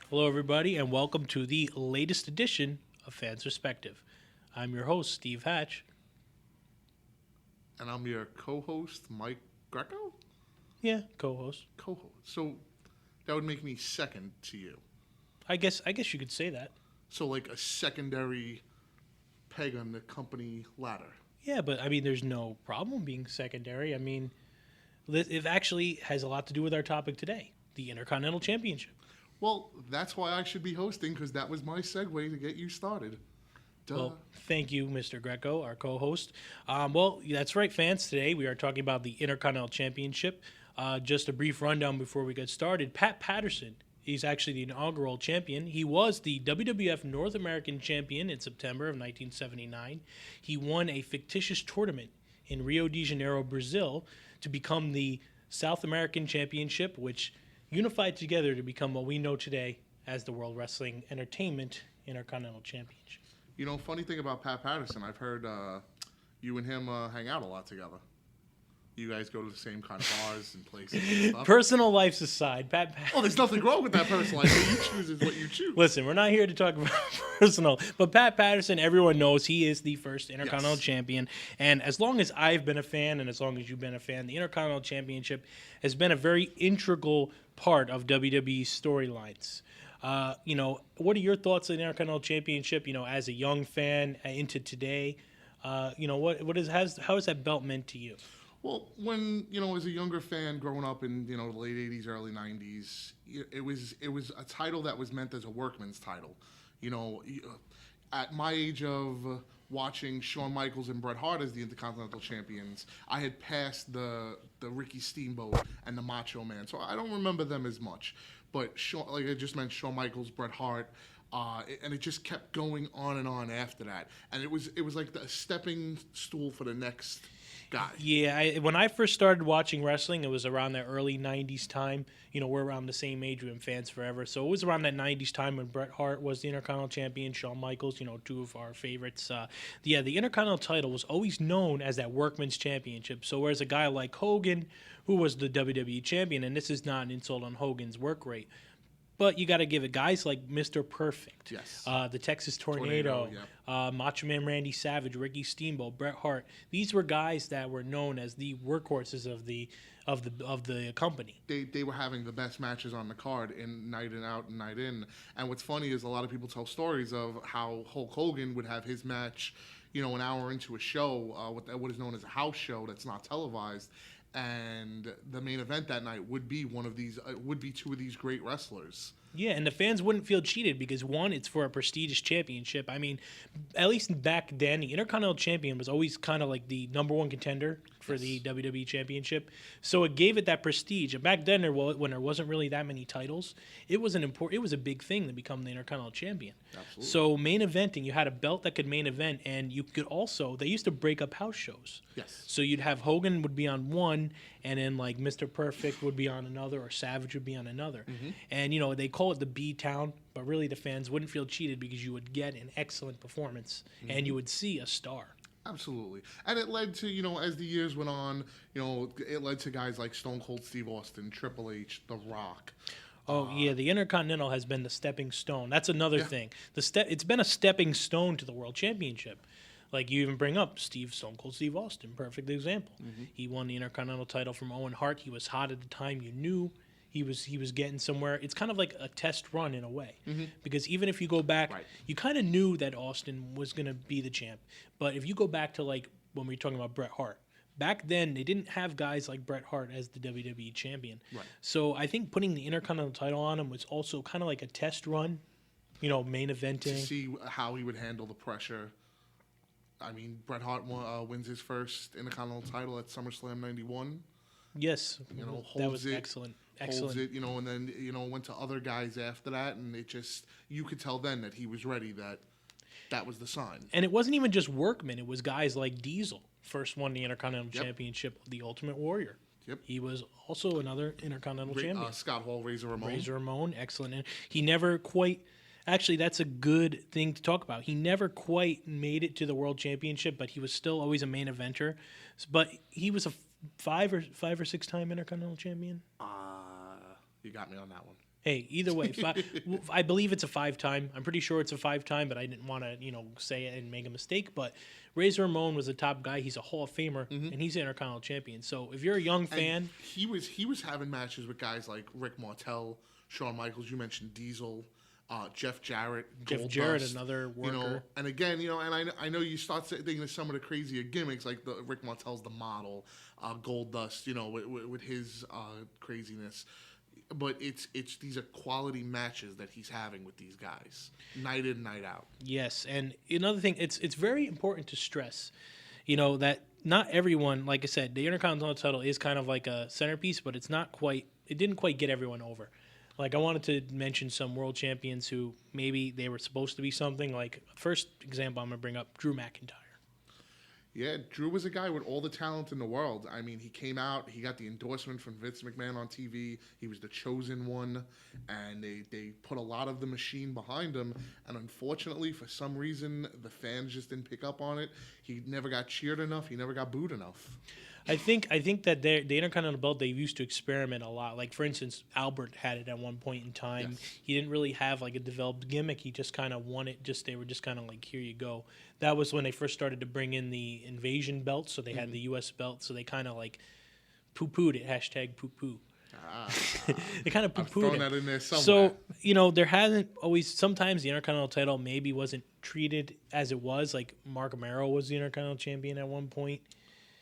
Hello, everybody, and welcome to the latest edition of Fans Perspective. I'm your host, Steve Hatch. And I'm your co-host, Mike Greco? Yeah, co-host. Co-host. So that would make me second to you. I guess you could say that. So like a secondary peg on the company ladder. Yeah, but I mean, there's no problem being secondary. I mean, it actually has a lot to do with our topic today, the Intercontinental Championship. Well, that's why I should be hosting, because that was my segue to get you started. Duh. Well, thank you, Mr. Greco, our co-host. Well, that's right, fans. Today we are talking about the Intercontinental Championship. Just a brief rundown before we get started. Pat Patterson, he's actually the inaugural champion. He was the WWF North American champion in September of 1979. He won a fictitious tournament in Rio de Janeiro, Brazil, to become the South American Championship, which unified together to become what we know today as the World Wrestling Entertainment Intercontinental Championship. You know, funny thing about Pat Patterson, I've heard you and him hang out a lot together. You guys go to the same kind of bars and places and stuff. Personal lives aside, Pat. Oh, there's nothing wrong with that personal life. What you choose is what you choose. Listen, we're not here to talk about personal, but Pat Patterson, everyone knows he is the first Intercontinental Champion. And as long as I've been a fan, and as long as you've been a fan, the Intercontinental Championship has been a very integral part of WWE's storylines. What are your thoughts on the Intercontinental Championship? You know, as a young fan into today, how has that belt meant to you? Well, when, as a younger fan growing up in, the late 80s, early 90s, it was a title that was meant as a workman's title. At my age of watching Shawn Michaels and Bret Hart as the Intercontinental Champions, I had passed the Ricky Steamboat and the Macho Man, so I don't remember them as much. But like I just mentioned, Shawn Michaels, Bret Hart, and it just kept going on and on after that. And it was like the stepping stool for the next guy. Yeah, when I first started watching wrestling, it was around that early 90s time. We're around the same age, we've been fans forever. So it was around that 90s time when Bret Hart was the Intercontinental Champion, Shawn Michaels, two of our favorites. The Intercontinental title was always known as that workman's championship. So whereas a guy like Hogan, who was the WWE Champion, and this is not an insult on Hogan's work rate, but you got to give it guys like Mr. Perfect, yes, the Texas Tornado, Macho Man Randy Savage, Ricky Steamboat, Bret Hart. These were guys that were known as the workhorses of the company. They were having the best matches on the card in night in out and night in. And what's funny is a lot of people tell stories of how Hulk Hogan would have his match, an hour into a show, what is known as a house show that's not televised. And the main event that night would be two of these great wrestlers. Yeah, and the fans wouldn't feel cheated because, one, it's for a prestigious championship. I mean, at least back then, the Intercontinental Champion was always kind of like the number one contender for the WWE Championship. So it gave it that prestige. And back then, when there wasn't really that many titles, it was a big thing to become the Intercontinental Champion. Absolutely. So main eventing, you had a belt that could main event, and you could also, they used to break up house shows. Yes. So you'd have Hogan would be on one, and then like Mr. Perfect would be on another, or Savage would be on another. Mm-hmm. And, they call it the B-Town, but really the fans wouldn't feel cheated because you would get an excellent performance, and you would see a star. Absolutely. And it led to, as the years went on, it led to guys like Stone Cold Steve Austin, Triple H, The Rock. Oh, yeah, the Intercontinental has been the stepping stone. That's another thing. It's been a stepping stone to the World Championship. Like you even bring up Stone Cold Steve Austin, perfect example. Mm-hmm. He won the Intercontinental title from Owen Hart. He was hot at the time. You knew he was getting somewhere. It's kind of like a test run in a way, because even if you go back, you kind of knew that Austin was going to be the champ. But if you go back to like when we were talking about Bret Hart, back then they didn't have guys like Bret Hart as the WWE champion. Right. So I think putting the Intercontinental title on him was also kind of like a test run, main eventing. To see how he would handle the pressure. I mean, Bret Hart wins his first Intercontinental title at SummerSlam '91. Yes, that was excellent. Holds it, and then, went to other guys after that, and it just, you could tell then that he was ready, that was the sign. And it wasn't even just workmen, it was guys like Diesel, first won the Intercontinental Championship, the Ultimate Warrior. Yep. He was also another Intercontinental champion. Scott Hall, Razor Ramon. Razor Ramon, excellent. And he never quite, actually that's a good thing to talk about. He never quite made it to the World Championship, but he was still always a main eventer. But he was a five or six time Intercontinental champion. You got me on that one. Hey, either way, I believe it's a 5-time. I'm pretty sure it's a 5-time, but I didn't want to, say it and make a mistake. But Razor Ramon was a top guy. He's a Hall of Famer, and he's an Intercontinental Champion. So if you're a young fan, he was having matches with guys like Rick Martel, Shawn Michaels. You mentioned Diesel, Jeff Jarrett, Goldust, another worker. And again, and I know you start thinking of some of the crazier gimmicks, like the Rick Martel's the model, Goldust, with his craziness. But it's these are quality matches that he's having with these guys, night in, night out. Yes, and another thing, it's very important to stress, that not everyone, like I said, the Intercontinental title is kind of like a centerpiece, but it didn't quite get everyone over. Like, I wanted to mention some world champions who maybe they were supposed to be something. Like, first example I'm going to bring up, Drew McIntyre. Yeah, Drew was a guy with all the talent in the world. I mean, he came out, he got the endorsement from Vince McMahon on TV. He was the chosen one, and they put a lot of the machine behind him. And unfortunately, for some reason, the fans just didn't pick up on it. He never got cheered enough. He never got booed enough. I think that the Intercontinental belt, they used to experiment a lot. Like, for instance, Albert had it at one point in time. Yes. He didn't really have like a developed gimmick. He just kind of won it. They were just kind of like, here you go. That was when they first started to bring in the Invasion belt. So they had the U.S. belt. So they kind of like poo-pooed it. # poo-poo. They kind of poo-pooed it. That in there somewhere. So, there hasn't always, sometimes the Intercontinental title maybe wasn't treated as it was. Like, Mark Romero was the Intercontinental champion at one point.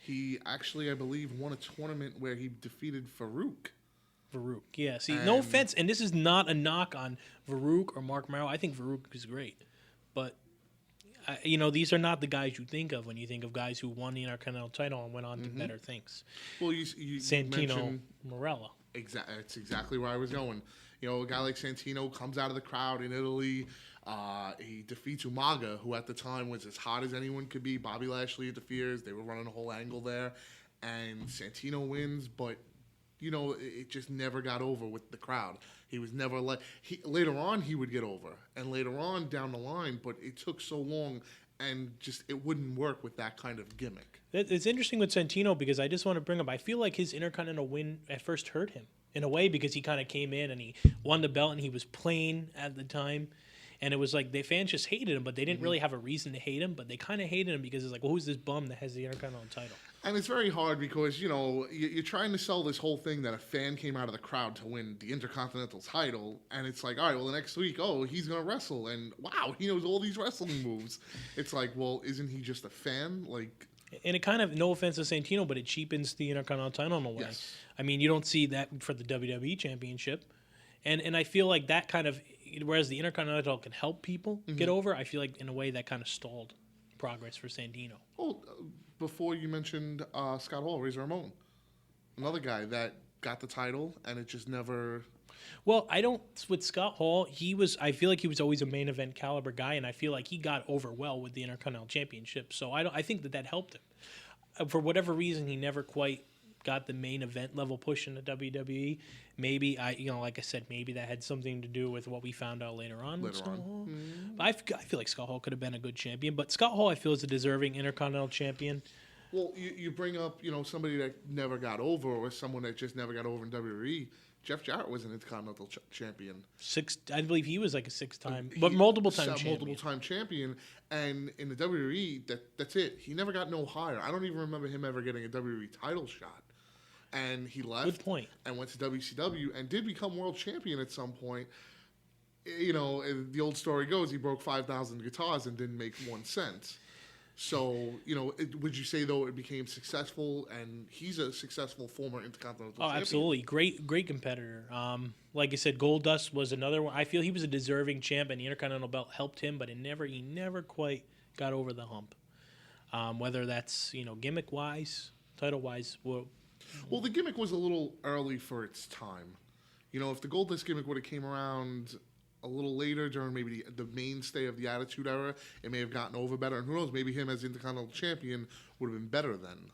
He actually, I believe, won a tournament where he defeated Farouk. Farouk, yeah. See, no offense, and this is not a knock on Farouk or Mark Romero. I think Farouk is great. But, these are not the guys you think of when you think of guys who won the Intercontinental title and went on to better things. Well, you Santino Marella. That's exactly where I was going. A guy like Santino comes out of the crowd in Italy. He defeats Umaga, who at the time was as hot as anyone could be. Bobby Lashley interferes. They were running a whole angle there. And Santino wins, but, it just never got over with the crowd. He was never later on, he would get over. And later on down the line, but it took so long, and just it wouldn't work with that kind of gimmick. It's interesting with Santino because I just want to bring up, I feel like his Intercontinental win at first hurt him in a way because he kind of came in and he won the belt and he was plain at the time. And it was like the fans just hated him, but they didn't really have a reason to hate him. But they kind of hated him because it's like, well, who's this bum that has the Intercontinental title? And it's very hard because, you're trying to sell this whole thing that a fan came out of the crowd to win the Intercontinental title. And it's like, all right, well, the next week, he's going to wrestle. And, wow, he knows all these wrestling moves. It's like, well, isn't he just a fan? Like... And it kind of, no offense to Santino, but it cheapens the Intercontinental title in a way. Yes. I mean, you don't see that for the WWE Championship. And I feel like that kind of... Whereas the Intercontinental can help people get over, I feel like in a way that kind of stalled progress for Santino. Well, before you mentioned Scott Hall, Razor Ramon, another guy that got the title and it just never. Well, with Scott Hall, I feel like he was always a main event caliber guy, and I feel like he got over well with the Intercontinental Championship. So I think that helped him. For whatever reason, he never quite got the main event level push in the WWE. Maybe like I said, maybe that had something to do with what we found out later on with Scott Hall. But I feel like Scott Hall could have been a good champion. But Scott Hall, I feel, is a deserving Intercontinental champion. Well, you bring up somebody that never got over, or someone that just never got over in WWE. Jeff Jarrett was an Intercontinental champion. I believe he was like a 6-time, but multiple-time champion. Multiple-time champion, and in the WWE, that's it. He never got no higher. I don't even remember him ever getting a WWE title shot. And he left. Good point. And went to WCW and did become world champion at some point. The old story goes, he broke 5,000 guitars and didn't make 1 cent. So, would you say, though, it became successful, and he's a successful former Intercontinental champion? Absolutely. Great competitor. Like I said, Goldust was another one. I feel he was a deserving champ, and the Intercontinental belt helped him, but he never quite got over the hump. Whether that's, gimmick-wise, title-wise. Well, the gimmick was a little early for its time. If the Goldust gimmick would have came around a little later during maybe the mainstay of the Attitude Era, it may have gotten over better. And who knows, maybe him as Intercontinental Champion would have been better then.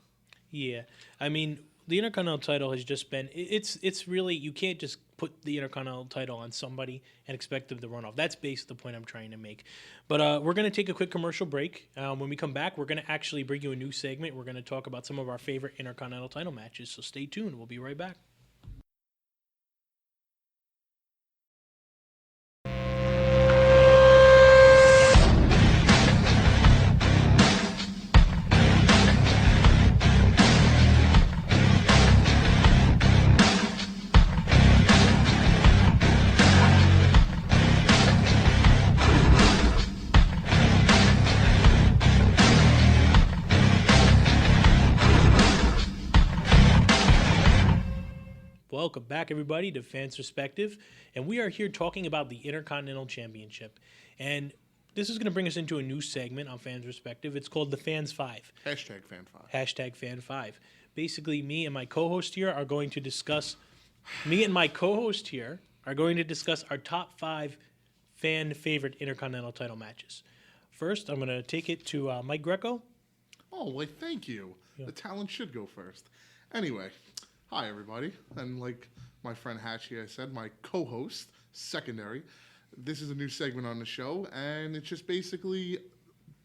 Yeah. I mean, the Intercontinental title has just been, it's really, you can't just put the Intercontinental title on somebody and expect them to run off. That's basically the point I'm trying to make. But we're going to take a quick commercial break. When we come back, we're going to actually bring you a new segment. We're going to talk about some of our favorite Intercontinental title matches. So stay tuned. We'll be right back. Welcome back, everybody, to Fans Perspective. And we are here talking about the Intercontinental Championship. And this is going to bring us into a new segment on Fans Perspective. It's called the Fans 5. Hashtag Fan 5. Hashtag Fan 5. Basically, me and my co-host here are going to discuss our top 5 fan favorite Intercontinental title matches. First, I'm going to take it to Mike Greco. Oh, well, thank you. Yeah. The talent should go first. Anyway, hi, everybody. And like my friend Hatch here said, my co-host, secondary. This is a new segment on the show, and it's just basically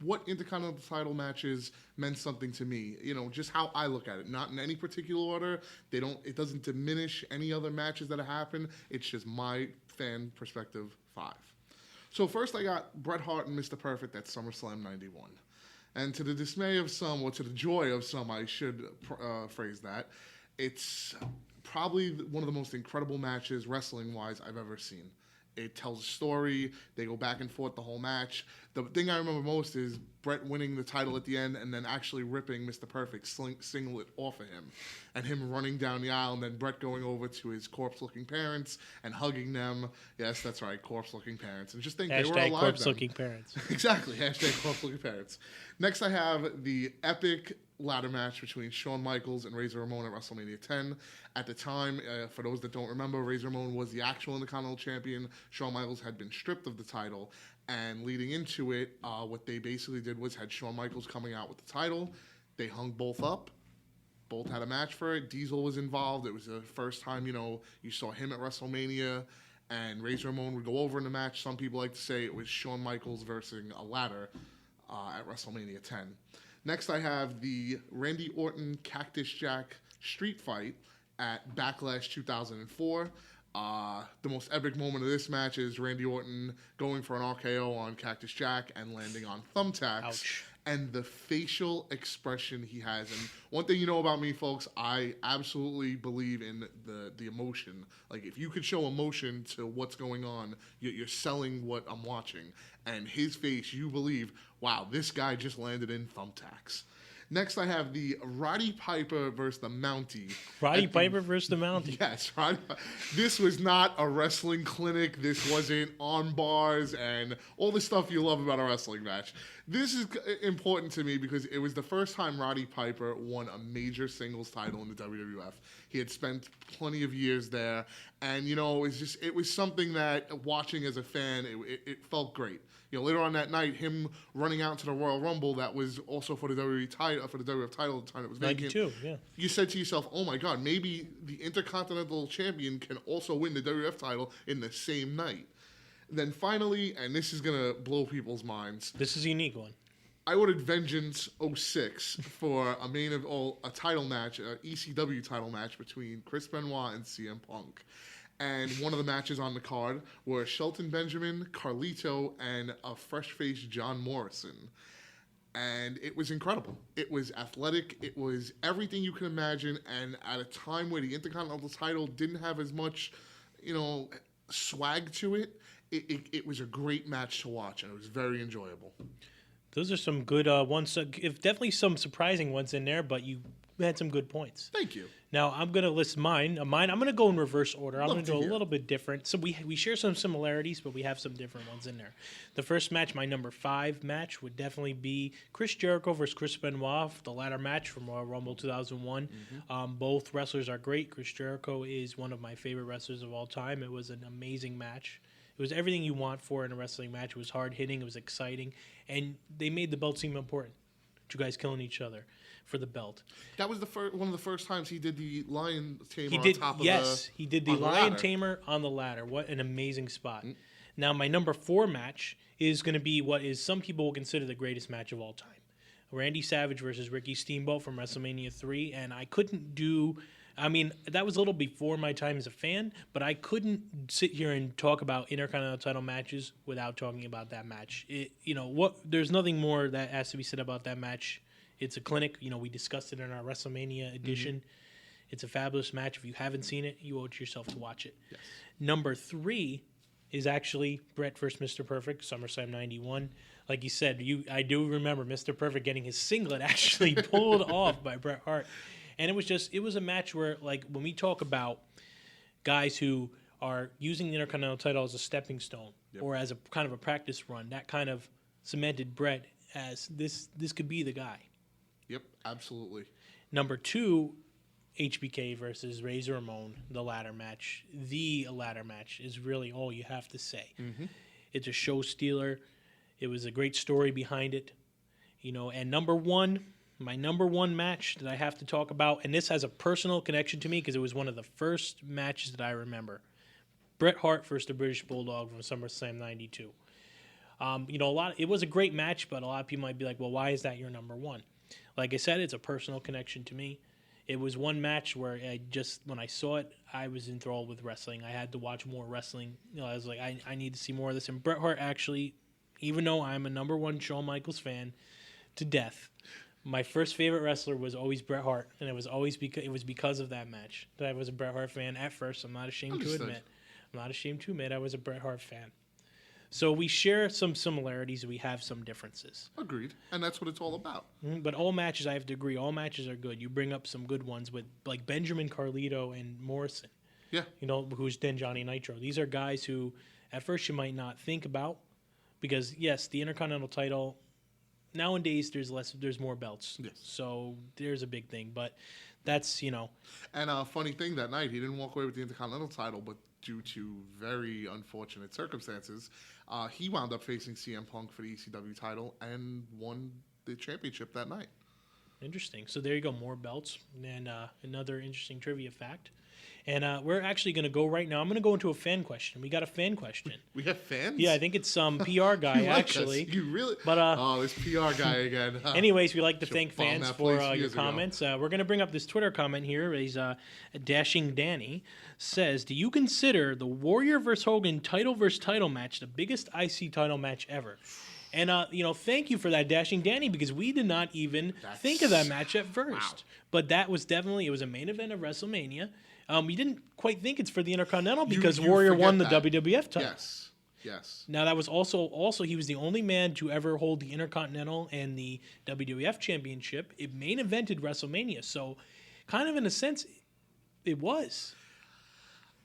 what Intercontinental title matches meant something to me. You know, just how I look at it. Not in any particular order. It doesn't diminish any other matches that have happened. It's just my fan perspective 5. So first I got Bret Hart and Mr. Perfect at SummerSlam 91. And to the dismay of some, or to the joy of some, I should phrase that, it's probably one of the most incredible matches, wrestling-wise, I've ever seen. It tells a story. They go back and forth the whole match. The thing I remember most is Bret winning the title at the end and then actually ripping Mr. Perfect singlet off of him. And him running down the aisle and then Bret going over to his corpse-looking parents and hugging them. Yes, that's right, corpse-looking parents. And just think they were alive then. Corpse-looking parents. Exactly, hashtag corpse-looking parents. Next I have the epic ladder match between Shawn Michaels and Razor Ramon at WrestleMania 10. At the time, for those that don't remember, Razor Ramon was the actual Intercontinental Champion. Shawn Michaels had been stripped of the title. And leading into it, what they basically did was had Shawn Michaels coming out with the title. They hung both up. Both had a match for it. Diesel was involved. It was the first time, you saw him at WrestleMania. And Razor Ramon would go over in the match. Some people like to say it was Shawn Michaels versus a ladder at WrestleMania 10. Next, I have the Randy Orton Cactus Jack street fight at Backlash 2004. The most epic moment of this match is Randy Orton going for an RKO on Cactus Jack and landing on thumbtacks. Ouch. And the facial expression he has. And one thing you know about me, folks, I absolutely believe in the emotion. Like, if you could show emotion to what's going on, you're selling what I'm watching. And his face, you believe, wow, this guy just landed in thumbtacks. Next, I have the Roddy Piper versus the Mountie. Roddy Piper versus the Mountie. Yes, Roddy. This was not a wrestling clinic. This wasn't arm bars and all the stuff you love about a wrestling match. This is important to me because it was the first time Roddy Piper won a major singles title in the WWF. He had spent plenty of years there, and it was something that watching as a fan, it felt great. Later on that night, him running out to the Royal Rumble, that was also for the WWE title, for the WWF title at the time it was vacant. 92, yeah. You said to yourself, oh my God, maybe the Intercontinental Champion can also win the WWF title in the same night. Then finally, and this is going to blow people's minds. This is a unique one. I ordered Vengeance 06 for a title match, an ECW title match between Chris Benoit and CM Punk. And one of the matches on the card were Shelton Benjamin, Carlito, and a fresh-faced John Morrison. And it was incredible. It was athletic. It was everything you can imagine. And at a time where the Intercontinental title didn't have as much, swag to it, it was a great match to watch, and it was very enjoyable. Those are some good ones. Definitely some surprising ones in there, but you had some good points. Thank you. Now, I'm going to list mine. I'm going to go in reverse order. I'm going to go hear. a little bit different. So we share some similarities, but we have some different ones in there. The first match, my number 5 match, would definitely be Chris Jericho versus Chris Benoit, the ladder match from Royal Rumble 2001. Mm-hmm. Both wrestlers are great. Chris Jericho is one of my favorite wrestlers of all time. It was an amazing match. It was everything you want for in a wrestling match. It was hard-hitting. It was exciting. And they made the belt seem important. You guys killing each other for the belt. That was one of the first times he did the lion tamer on top of the Yes, he did the lion ladder. Tamer on the ladder. What an amazing spot. Mm-hmm. Now, my number 4 match is going to be what is some people will consider the greatest match of all time. Randy Savage versus Ricky Steamboat from WrestleMania 3. And I couldn't do... that was a little before my time as a fan, but I couldn't sit here and talk about Intercontinental title matches without talking about that match. There's nothing more that has to be said about that match. It's a clinic. We discussed it in our WrestleMania edition. Mm-hmm. It's a fabulous match. If you haven't seen it, you owe it to yourself to watch it. Yes. Number 3 is actually Bret versus Mr. Perfect, SummerSlam 91. Like you said, I do remember Mr. Perfect getting his singlet actually pulled off by Bret Hart. And it was a match where, like, when we talk about guys who are using the Intercontinental title as a stepping stone or as a kind of a practice run. That kind of cemented Bret as this could be the guy. Yep, absolutely. Number 2, HBK versus Razor Ramon, the ladder match. The ladder match is really all you have to say. Mm-hmm. It's a show stealer. It was a great story behind it. And number 1, my number 1 match that I have to talk about, and this has a personal connection to me because it was one of the first matches that I remember. Bret Hart versus the British Bulldog from SummerSlam 92. It was a great match, but a lot of people might be like, well, why is that your number 1? Like I said, it's a personal connection to me. It was one match where when I saw it, I was enthralled with wrestling. I had to watch more wrestling. I was like, I need to see more of this. And Bret Hart actually, even though I'm a number 1 Shawn Michaels fan to death, my first favorite wrestler was always Bret Hart, and it was always because of that match that I was a Bret Hart fan at first. I'm not ashamed to admit. I was a Bret Hart fan. So we share some similarities. We have some differences. Agreed. And that's what it's all about. But all matches, I have to agree, all matches are good. You bring up some good ones with like Benjamin Carlito and Morrison. Yeah. Who's then Johnny Nitro. These are guys who at first you might not think about because, yes, the Intercontinental title, nowadays there's more belts. Yes. So there's a big thing. But that's, And a funny thing that night, he didn't walk away with the Intercontinental title, but due to very unfortunate circumstances, he wound up facing CM Punk for the ECW title and won the championship that night. Interesting. So there you go, more belts. And another interesting trivia fact. And we're actually going to go right now. I'm going to go into a fan question. We got a fan question. We have fans? Yeah, I think it's some PR guy, actually. You really? But, this PR guy again. Anyways, we like to thank fans for your ago. comments. We're going to bring up this Twitter comment here. He's Dashing Danny says, do you consider the Warrior vs. Hogan title versus title match the biggest IC title match ever? And, thank you for that, Dashing Danny, because we did not even think of that match at first. Wow. But that was definitely, it was a main event of WrestleMania. We didn't quite think it's for the Intercontinental because Warrior won the WWF title. Yes. Now, that was also he was the only man to ever hold the Intercontinental and the WWF Championship. It main evented WrestleMania. So, kind of in a sense, it was.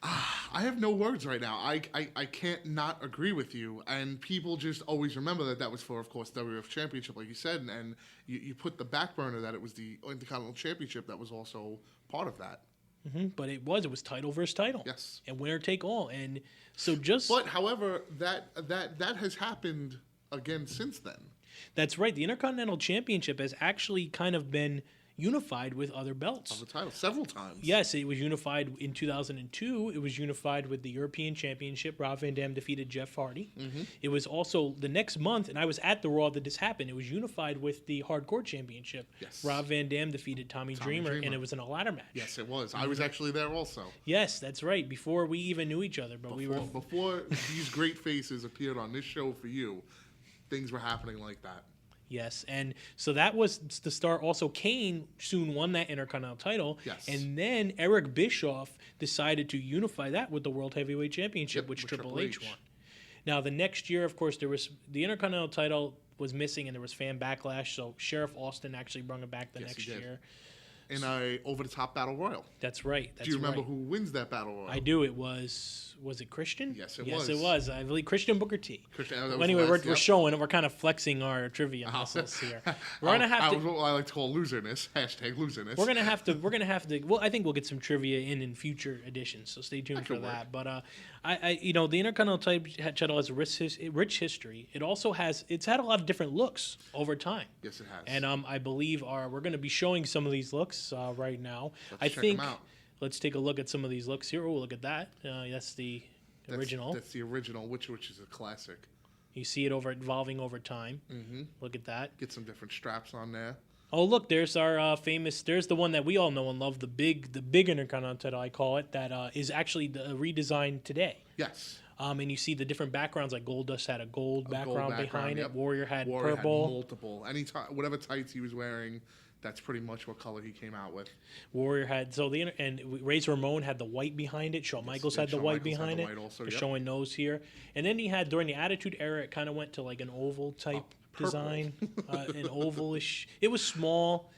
I have no words right now. I can't not agree with you. And people just always remember that was for, of course, WWF Championship, like you said. And you put the back burner that it was the Intercontinental Championship that was also part of that. Mm-hmm. But it was title versus title. Yes. And winner take all. And so But, however, that has happened again since then. That's right. The Intercontinental Championship has actually kind of been unified with other belts. Of the title, several times. Yes, it was unified in 2002. It was unified with the European Championship. Rob Van Dam defeated Jeff Hardy. Mm-hmm. It was also the next month, and I was at the Raw that this happened. It was unified with the Hardcore Championship. Yes. Rob Van Dam defeated Tommy Dreamer, and it was in a ladder match. Yes, it was. I was actually there also. Yes, that's right. Before we even knew each other, before these great faces appeared on this show for you, things were happening like that. Yes, and so that was the start. Also, Kane soon won that Intercontinental title, yes. And then Eric Bischoff decided to unify that with the World Heavyweight Championship, which Triple H won. Now, the next year, of course, there was the Intercontinental title was missing, and there was fan backlash. So Sheriff Austin actually brought it back the next year. In a over-the-top battle royal. That's right. Do you remember who wins that battle royal? I do. It was it Christian? Yes, it was. Yes, it was. I believe Christian Booker T. Anyway, we're showing, we're kind of flexing our trivia muscles here. We're gonna have to. What I like to call loserness. #loserness. We're gonna have to. Well, I think we'll get some trivia in future editions, so stay tuned for that. But the Intercontinental title has a rich history. It's had a lot of different looks over time. Yes, it has. And I believe we're going to be showing some of these looks right now. Let's check them out. Let's take a look at some of these looks here. Oh, look at that. That's the original. That's the original, which is a classic. You see it evolving over time. Mm-hmm. Look at that. Get some different straps on there. Oh, look, there's our famous. There's the one that we all know and love, the big Intercontinental title, I call it. That is actually redesigned today. Yes. And you see the different backgrounds. Like Goldust had a gold background behind yep. it. Warrior had Warrior purple. Had multiple. Whatever tights he was wearing, that's pretty much what color he came out with. Warrior had and Razor Ramon had the white behind it. Shawn Michaels had the white behind it. Also, yep. Showing nose here. And then he had during the Attitude Era, it kind of went to like an oval type design, an ovalish. It was small.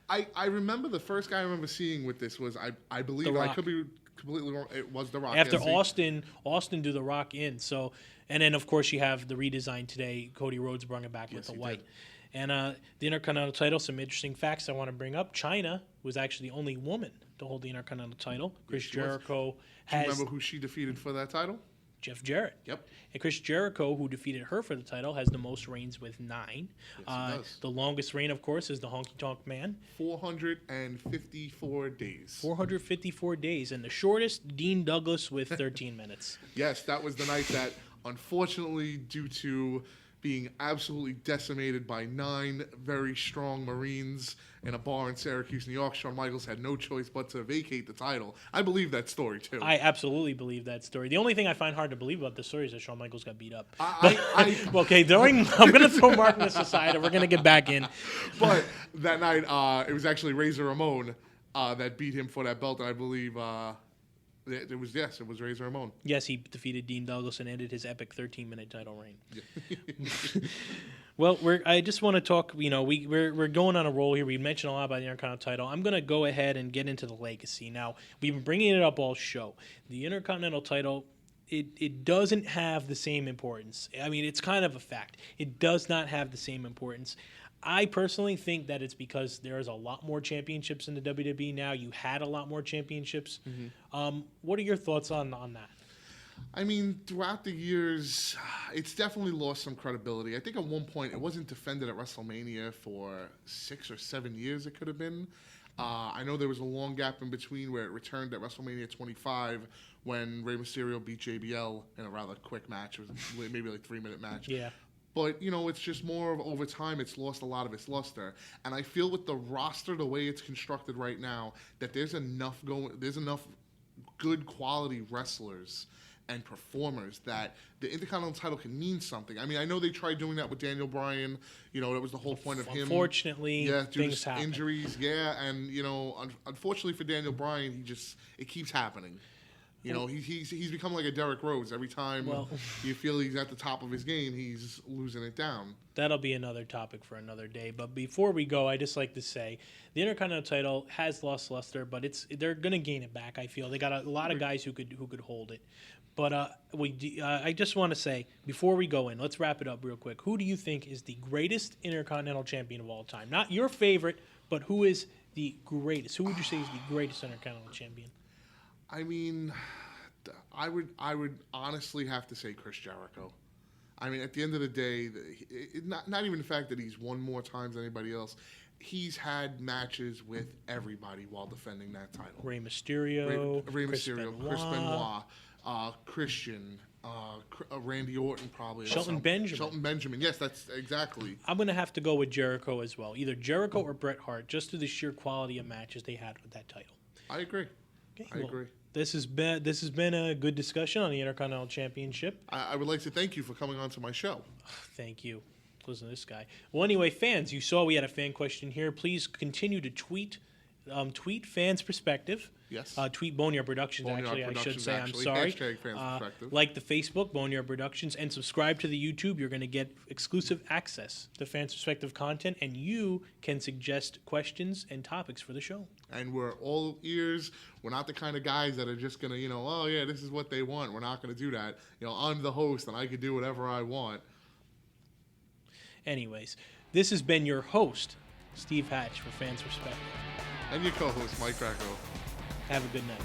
I remember the first guy I remember seeing with this was I believe The I Rock. could be completely wrong. It was The Rock. After Yes, Austin do The Rock in. So, and then of course you have the redesign today. Cody Rhodes brought it back with the white. did. And the Intercontinental title, some interesting facts I want to bring up. Chyna was actually the only woman to hold the Intercontinental title. Chris she was. Jericho Do you has remember who she defeated for that title? Jeff Jarrett. Yep. And Chris Jericho, who defeated her for the title, has the most reigns with 9. Yes, he does. The longest reign, of course, is the Honky Tonk Man. 454 days. 454 days. And the shortest, Dean Douglas with 13 minutes. Yes, that was the night that, unfortunately, due to being absolutely decimated by 9 very strong Marines in a bar in Syracuse, New York, Shawn Michaels had no choice but to vacate the title. I believe that story, too. I absolutely believe that story. The only thing I find hard to believe about this story is that Shawn Michaels got beat up. Okay, I'm going to throw Martinez aside and we're going to get back in. But that night, it was actually Razor Ramon that beat him for that belt, and I believe it was Razor Ramon. Yes, he defeated Dean Douglas and ended his epic 13-minute title reign. Well, I just want to talk. We're going on a roll here. We mentioned a lot about the Intercontinental title. I'm going to go ahead and get into the legacy. Now, we've been bringing it up all show. The Intercontinental title, it doesn't have the same importance. I mean, it's kind of a fact. It does not have the same importance. I personally think that it's because there's a lot more championships in the WWE now. You had a lot more championships. Mm-hmm. What are your thoughts on that? I mean, throughout the years, it's definitely lost some credibility. I think at one point it wasn't defended at WrestleMania for 6 or 7 years, it could have been. I know there was a long gap in between where it returned at WrestleMania 25 when Rey Mysterio beat JBL in a rather quick match. It was maybe like a 3-minute match. Yeah. But, it's just more of over time, it's lost a lot of its luster. And I feel with the roster, the way it's constructed right now, that there's enough good quality wrestlers and performers that the Intercontinental title can mean something. I mean, I know they tried doing that with Daniel Bryan. That was the whole point of him. Unfortunately, things happen. Injuries, and unfortunately for Daniel Bryan, it keeps happening. He's become like a Derrick Rose. Every time you feel he's at the top of his game, he's losing it down. That'll be another topic for another day. But before we go, I just like to say the Intercontinental title has lost luster, but they're going to gain it back. I feel they got a lot of guys who could hold it. But I just want to say before we go in, let's wrap it up real quick. Who do you think is the greatest Intercontinental champion of all time? Not your favorite, but who is the greatest? Who would you say is the greatest Intercontinental champion? I mean, I would honestly have to say Chris Jericho. I mean, at the end of the day, not even the fact that he's won more times than anybody else. He's had matches with everybody while defending that title. Rey Mysterio, Chris Benoit, Christian, Randy Orton probably. Shelton Benjamin. Yes, that's exactly. I'm going to have to go with Jericho as well. Either Jericho or Bret Hart, just to the sheer quality of matches they had with that title. I agree. Okay, I agree. This has been a good discussion on the Intercontinental Championship. I would like to thank you for coming on to my show. Thank you. Listen to this guy. Well, anyway, fans, you saw we had a fan question here. Please continue to tweet fans' perspective. Yes. Tweet Boneyard Productions, I should say. I'm sorry. Hashtag fans' perspective. Like the Facebook, Boneyard Productions, and subscribe to the YouTube. You're going to get exclusive access to fans' perspective content, and you can suggest questions and topics for the show. And we're all ears. We're not the kind of guys that are just going to, oh, yeah, this is what they want. We're not going to do that. I'm the host, and I can do whatever I want. Anyways, this has been your host, Steve Hatch, for Fans' Perspective. And your co-host, Mike Greco. Have a good night.